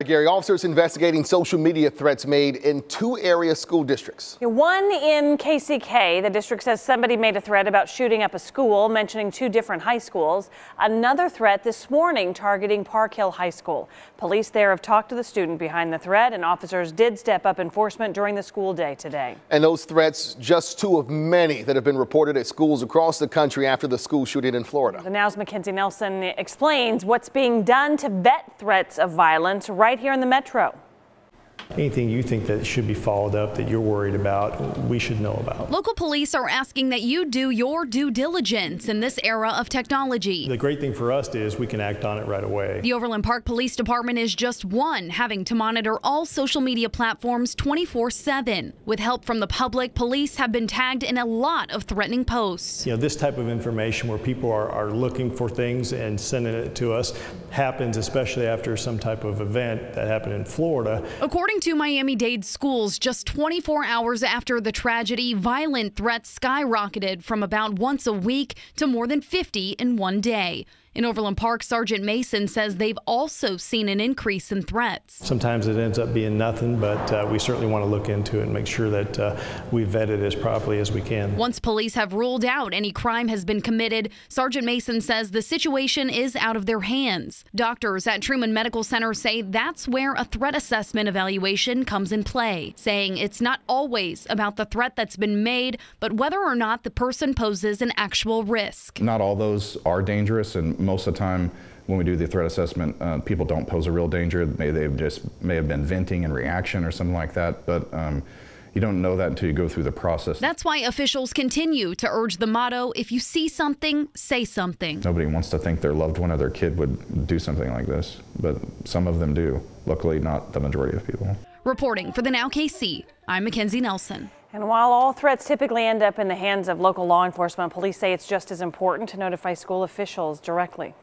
Gary, officers investigating social media threats made in two area school districts. One in KCK, the district says somebody made a threat about shooting up a school, mentioning two different high schools. Another threat this morning targeting Park Hill High School. Police there have talked to the student behind the threat, and officers did step up enforcement during the school day today. And those threats, just two of many that have been reported at schools across the country after the school shooting in Florida. The Now's Mackenzie Nelson explains what's being done to vet threats of violence right here in the Metro. Anything you think that should be followed up that you're worried about, we should know about. Local police are asking that you do your due diligence in this era of technology. The great thing for us is we can act on it right away. The Overland Park Police Department is just one, having to monitor all social media platforms 24/7. With help from the public, police have been tagged in a lot of threatening posts. This type of information where people are looking for things and sending it to us happens especially after some type of event that happened in Florida. According to Miami-Dade schools, just 24 hours after the tragedy, violent threats skyrocketed from about once a week to more than 50 in one day. In Overland Park, Sergeant Mason says they've also seen an increase in threats. Sometimes it ends up being nothing, but we certainly want to look into it and make sure that we vet it as properly as we can. Once police have ruled out any crime has been committed, Sergeant Mason says the situation is out of their hands. Doctors at Truman Medical Center say that's where a threat assessment evaluation comes in play, saying it's not always about the threat that's been made, but whether or not the person poses an actual risk. Not all those are dangerous, and most of the time when we do the threat assessment, people don't pose a real danger. They may have been venting in reaction or something like that, but you don't know that until you go through the process. That's why officials continue to urge the motto, if you see something, say something. Nobody wants to think their loved one or their kid would do something like this, but some of them do. Luckily, not the majority of people. Reporting for the Now KC, I'm Mackenzie Nelson. And while all threats typically end up in the hands of local law enforcement, police say it's just as important to notify school officials directly.